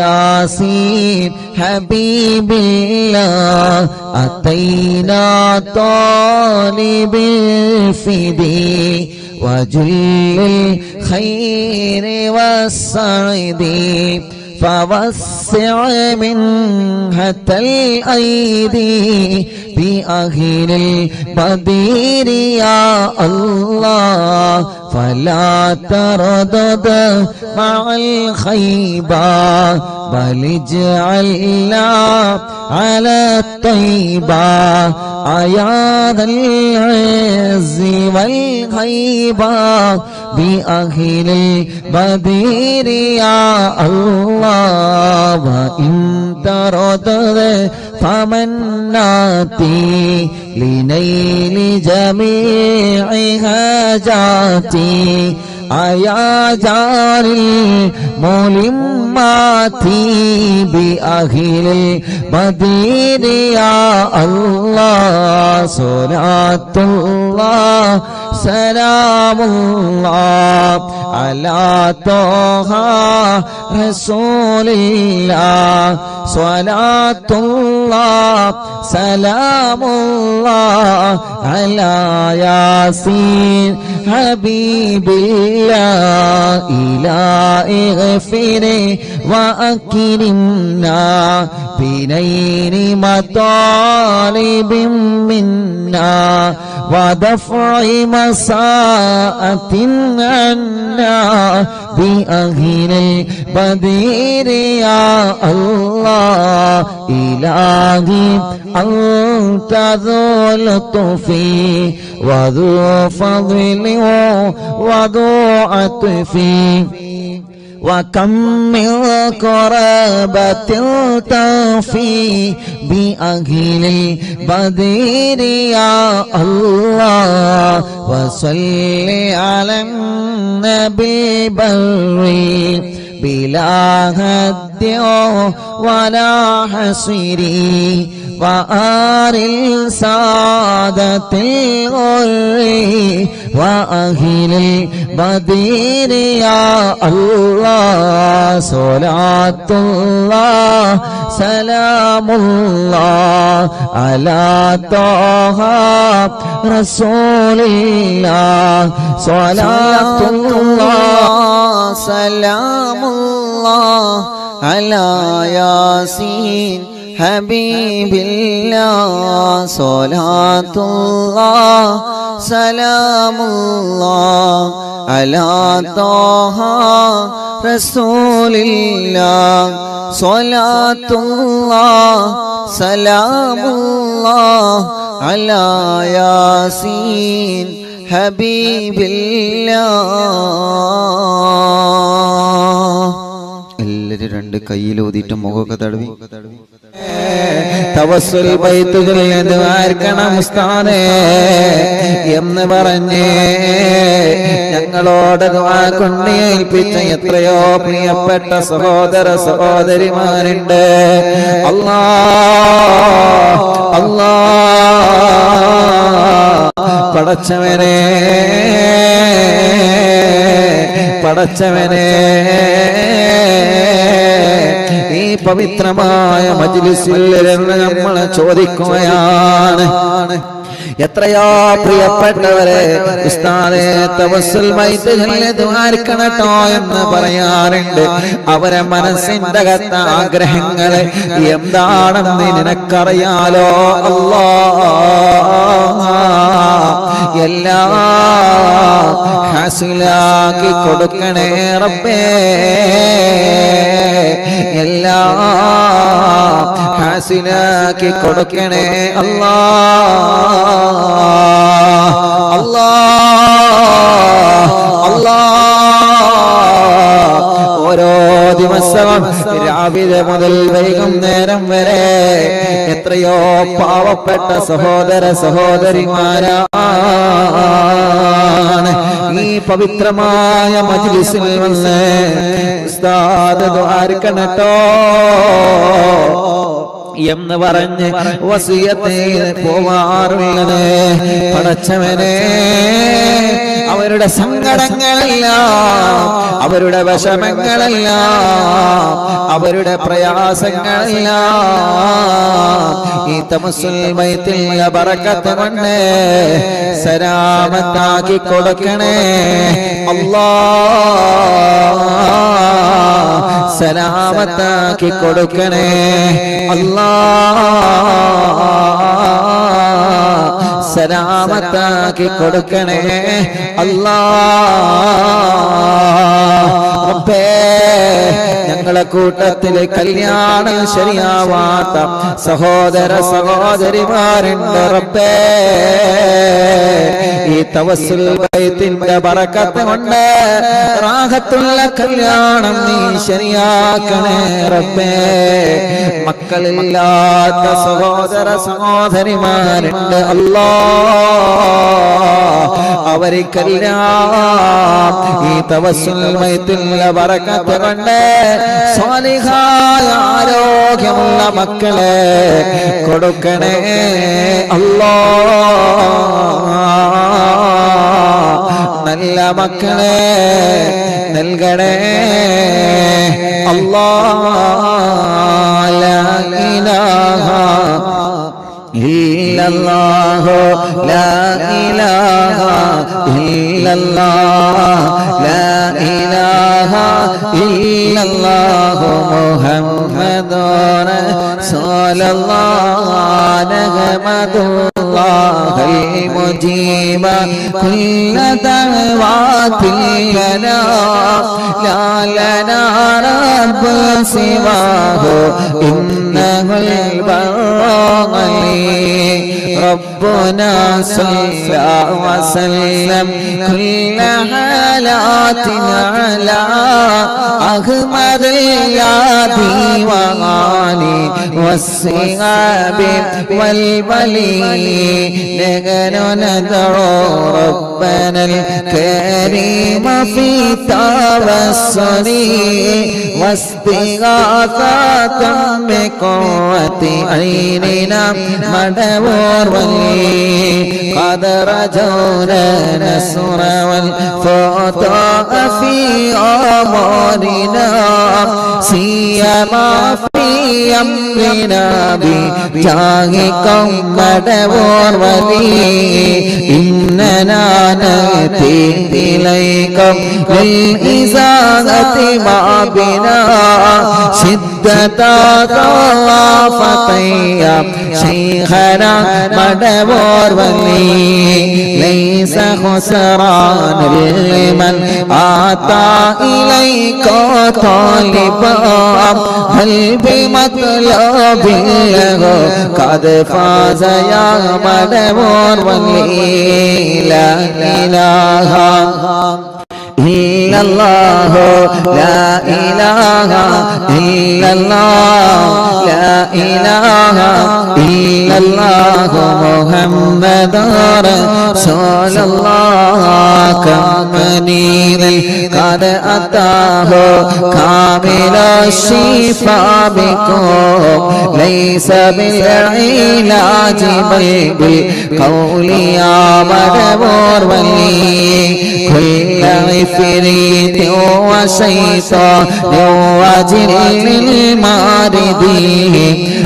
ياسين حبيب الله أتينا طالب الفدي وجل الخير والسعد فوسع منها الأيدي بأهل البدير يا الله فلا تردد مع الخيبة بل اجعلنا على الطيبة يا ذا العز والهيبة بأهل البدير يا الله وإن تردد فمناتي لنيل جميع حاجاتي يا جار الملمات بأهل البدير يا الله صلاة الله سلام الله على طه رسول الله صلاة الله سلام الله على ياسين حبيب الله إلهي اغفر وأكرمنا بنيل مطالب منا ودفع مساءة عنا بأهل البدير يا الله إلهي أنت ذو لطف وذو فضل وذو عطف وكم من قرابة تفي بأهل البدير يا الله وصل على النبي بري بلا هد ولا حصر وآل السادة الغر وأهل البدير يا الله صلاة الله سلام الله على طه رسول الله صلاة الله سلام الله على ياسين حبيب الله صلاة الله سلام الله على طه رسول الله صلاة الله سلام الله على ياسين حبيب الله എല്ലാവരും രണ്ട് കയ്യിലൂതിയിട്ട് മുഖമൊക്കെ തടവി തവസ്സുൽ ബൈത്തുകളിൽ ദ്വാർക്കണം ഉസ്താദേ എന്ന് പറഞ്ഞ് ഞങ്ങളോട് ദുആ കൊണ്ട് ഏൽപ്പിച്ച എത്രയോ പ്രിയപ്പെട്ട സഹോദര സഹോദരിമാരുണ്ട്. അല്ലാഹ് അല്ലാഹ് പടച്ചവനെ പടച്ചവനെ ഈ പവിത്രമായ മജ്ലിസിൽ നമ്മൾ ചോദിക്കുകയാണ്, എത്രയോ പ്രിയപ്പെട്ടവരെ ഉസ്താദേ തവസ്സുൽ മൈത്ത് ചൊല്ലി ദ്വാരക്കണട്ടോ എന്ന് പറയാറുണ്ട്. അവരെ മനസ്സിന്റെ അകത്ത ആഗ്രഹങ്ങള് എന്താണെന്ന് നിനക്കറിയാലോ അല്ലാഹ്. എല്ലാം ഹാസിലാക്കി കൊടുക്കണേ റബ്ബേ, എല്ലാം ഹാസിലാക്കി കൊടുക്കണേ അല്ലാഹ്. ഓരോ ദിവസവും രാവിലെ മുതൽ വൈകുന്നേരം വരെ എത്രയോ പാവപ്പെട്ട സഹോദര സഹോദരിമാരാണ് ഈ പവിത്രമായ മജ്ലിസിൽ വന്ന് ഉസ്താദ് ദ്വാരക്കണട്ടോ എന്ന് പറഞ്ഞ് വസിയത്തെ പോവാറുള്ളത്. പടച്ചവനെ, അവരുടെ സങ്കടങ്ങളെല്ലാം, അവരുടെ വിഷമങ്ങളെല്ലാം, അവരുടെ പ്രയാസങ്ങളെല്ലാം ഈ തമസ്സുൽ മൈത്തിൽ ബറക്കത്ത് കൊണ്ട് സലാമത്താക്കി കൊടുക്കണേ അല്ലാഹ്. സലാമത്താക്കി കൊടുക്കണേ അല്ലാഹ്. സലാമത്താക്കി കൊടുക്കണേ അല്ലാഹ്. റബ്ബേ, ഞങ്ങളെ കൂട്ടത്തില് കല്യാണം ശരിയാവാത്ത സഹോദര സഹോദരിമാരുണ്ട് റബ്ബേ. ഈ തവസ്സുൽ ബൈത്തിന്റെ ബറക്കത്ത് കൊണ്ട് റാഹത്തുള്ള കല്യാണം നീ ശരിയാക്കണേ റബ്ബേ. മക്കളില്ലാത്ത സഹോദര സഹോദരിമാരുണ്ട് അല്ലാഹ്. അവർക്കെല്ലാം ഈ തവസ്സുൽ ബൈത്തിന്റെ ബറക്കത്ത് കൊണ്ട് സ്വാലിഹായ ആരോഗ്യമുള്ള മക്കളെ കൊടുക്കണേ അല്ലാഹ്. നല്ല മക്കളെ നൽകണേ അല്ലാഹ്. ലാ ഇലാഹ ഇല്ലല്ലാഹു ലാ ഇലാഹ ഇല്ലല്ലാഹ് ലാ ഇലാഹ ഇല്ലല്ലാഹു മുഹമ്മദുർ റസൂലുള്ളാഹ് നഹ്മദുല്ലാഹൽ മുജീബ കുല്ല ദഅവാതിൽ ലനാ ലാ ലനാ റബ്ബ് സിവാഹു ഇന്നഹുൽ ബർറ ربنا صلى وسلم كل حالاتنا على أحمد اليادي وغالي والصحاب والولي نحن ندعو ربنا الكريم في توسل واستغاثة بقوة عيننا مدبور ولي قد رجونا نصر والفتح في أمرنا سيما في أمرنا بجاهكم مدبور ولي إننا نأتي إليكم للإزالة ما بنا شدة ضعفتي شيخنا مدبور ولي ليس خسران لمن آتى إليك طالبا هل بمطلب له قد فاز يا مدبور ولي لا إله إلا الله لا إله إلا الله لا إله إلا الله محمد رسول الله كمنير قد أتاه كامل الشفاء بكم ليس بالعلاج بل بالقول يا مدبور ولي كل عفريت وشيطان وجن الماردين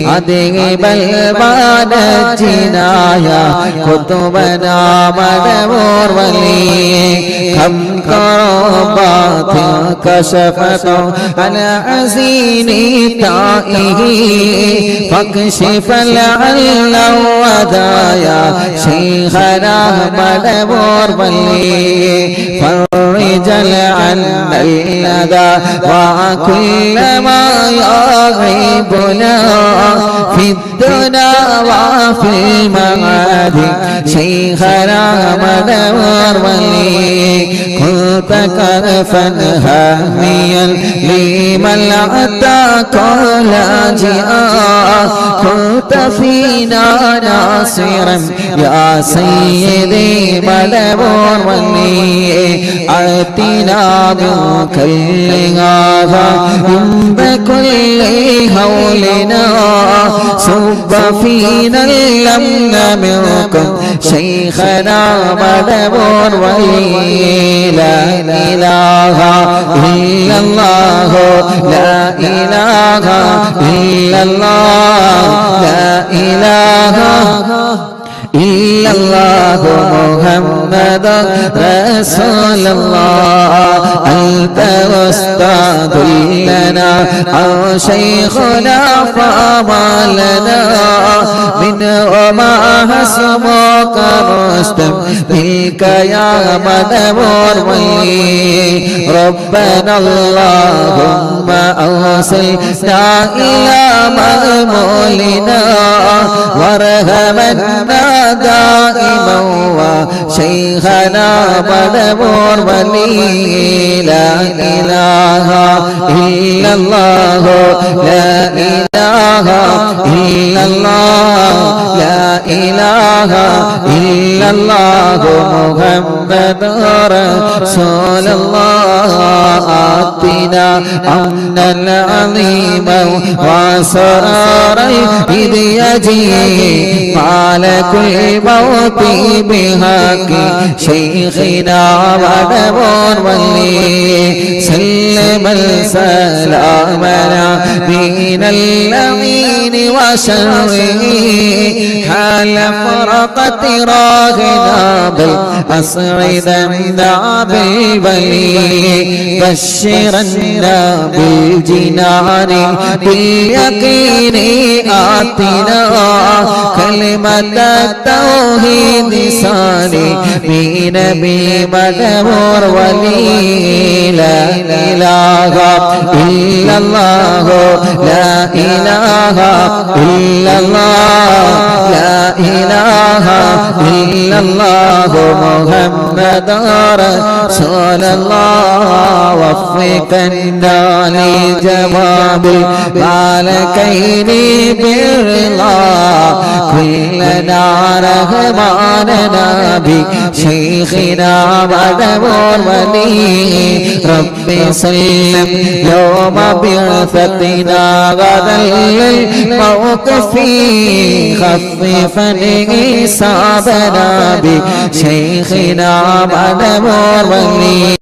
أذهب البال ونجنا يا قطبنا مدبور ولي كم كربات كشفت على عزين تائه فاكشف لعل ودايا شيخنا مدبور ولي فرج عنا الأذى وكل ما يغيبنا في الدنيا وفي المعاد شيخنا مدبور ولي كنت كرفا هاميا لمن أتاك لاجئا كنت فينا ناصرا يا سيدي مدبور ولي آتنا من كل هذا عند كل هولنا صب فينا الأمن منكم شيخنا مدبور ولي لا إله إلا الله لا إله إلا الله لا إله إلا الله محمد رسول الله أنت أستاذ لنا أو شيخنا فما لنا من وما حسبك رستم منك يا مدبور ولي ربنا اللهم أوصلنا إلى مأمولنا وارحمنا دائما وشيخنا مدبور ولي لا إله إلا الله لا إله إلا الله لا إله إلا الله محمد رسول الله آتنا أمنا عظيما وسرارا إذ يجيء مالك الموت بحق شيخنا مدبور ولي سلم سلامنا من اللعين وشره حال فرقت راغنا بالأصعدنا بالبلي بشرنا بالجنان باليقين آتنا كلمة التوحيد صالحين بمدبور ولي لا إله إلا الله لا إله إلا الله لا إله إلا الله محمد رسول الله وفقنا لجواب الملكين بالرضا كلنا رحماننا بشيخنا مدبور ولي رب سلم يوم بعثتنا غدا للموقف خففا حسابنا بشيخنا مدبور ولي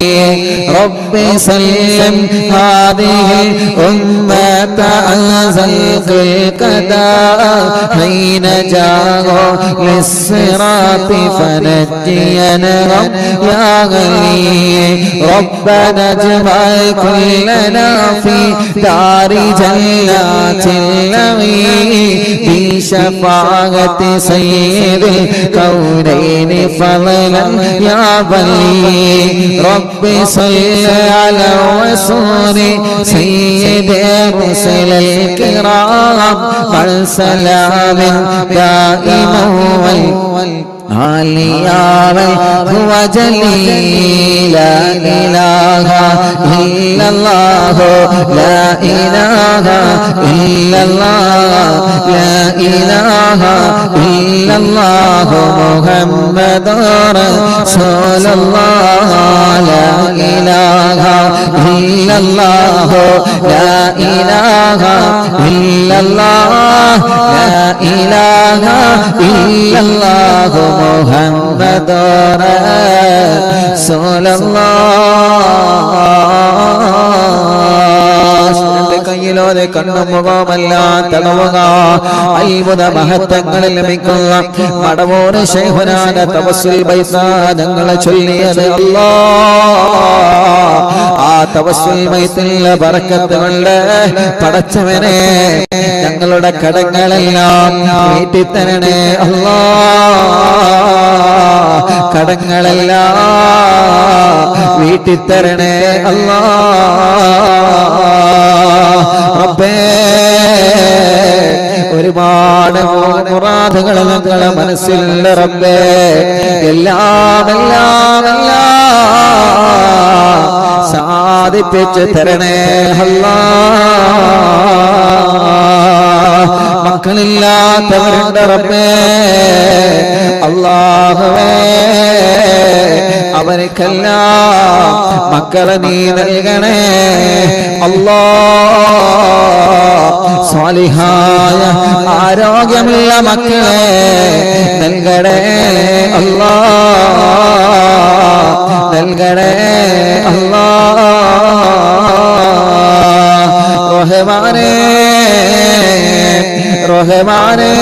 رب سلم هذه الأمة عن زلق القضاء حين جاءوا للصراط فنجينا يا غني ربنا اجمع كلنا في دار جنات النعيم بشفاعة سيد الكونين فضلا يا بلي رب صل على رسول سيد الرسل الكرام والسلام دائما عاليا هو جليل لا إله إلا الله لا إله إلا الله لا إله إلا الله محمد رسول الله لا إله إلا الله لا إله إلا الله لا إله إلا الله محمد رسول الله കയ്യിലോതെ കണ്ണുമുഖമെല്ലാം തടവുക. അത്ഭുത മഹത്വങ്ങളിൽ ലഭിക്കുന്ന മടവൂര് ശൈഖുനാന്റെ തവസ്സുൽ ബൈസാദങ്ങളെ ചൊല്ലിയത് ആ തവസ്സുൽ ബൈത്തിലെ ബറക്കത്ത് കൊണ്ട് പടച്ചവനെ ഞങ്ങളുടെ കടങ്ങളെല്ലാം വീട്ടിത്തരണേ അല്ലാ. കടങ്ങളെല്ലാം വീട്ടിത്തരണേ അല്ലാ. റബ്ബേ ഒരുപാട് മുറാദുകൾ ഞങ്ങളെ മനസ്സിലുള്ള റബ്ബേ എല്ലാം സാധിപ്പിച്ചു തരണേ അല്ലാ. മക്കളില്ലാത്തവരുണ്ട് റബ്ബേ അല്ലാഹുവേ അവർക്കെല്ലാം മക്കളെ നീ നൽകണേ അല്ലാ. സ്വാലിഹായ ആരോഗ്യമുള്ള മക്കളെ നൽകണേ അല്ലാ. നൽകണേ അല്ലാ. റഹ്മാനേ റഹ്മാനേ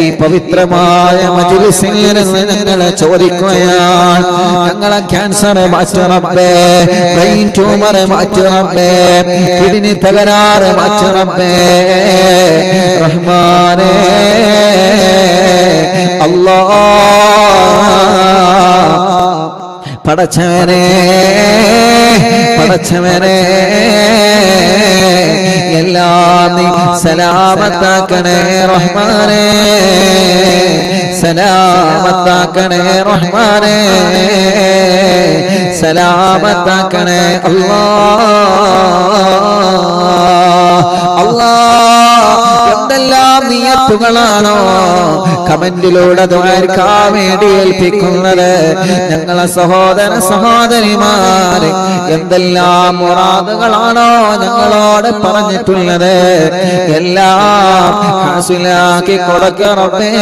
ഈ പവിത്രമായ മജ്‌ലിസിൽ നിന്ന് ഞങ്ങളെ ചോദിക്കുകയാണ്. ഞങ്ങളെ ക്യാൻസർ മാറ്ററബ്ബേ, ബ്രെയിൻ ട്യൂമർ മാറ്ററബ്ബേ, കിഡ്നി തകരാറ് മാറ്ററബ്ബേ. റഹ്മാനേ അല്ലാഹ് പടച്ചവനെ പടച്ചവനെ എല്ലാം നീ സലാമത്താക്കണേ റഹ്മാനേ. സലാമത്താക്കണേ റഹ്മാനേ. സലാമത്താക്കണേ എന്തെല്ലാം നിയത്തുകളാണോ കമന്റിലൂടെ ദ്വാരക്കാൻ വേണ്ടി ഏൽപ്പിക്കുന്നത് ഞങ്ങളെ സഹോദര സഹോദരിമാരെ. എന്തെല്ലാം മുറാദുകളാണോ ഞങ്ങളോട് പറഞ്ഞിട്ടുള്ളത് എല്ലാം ഹാസിലാക്കി കൊടുക്കണമേ.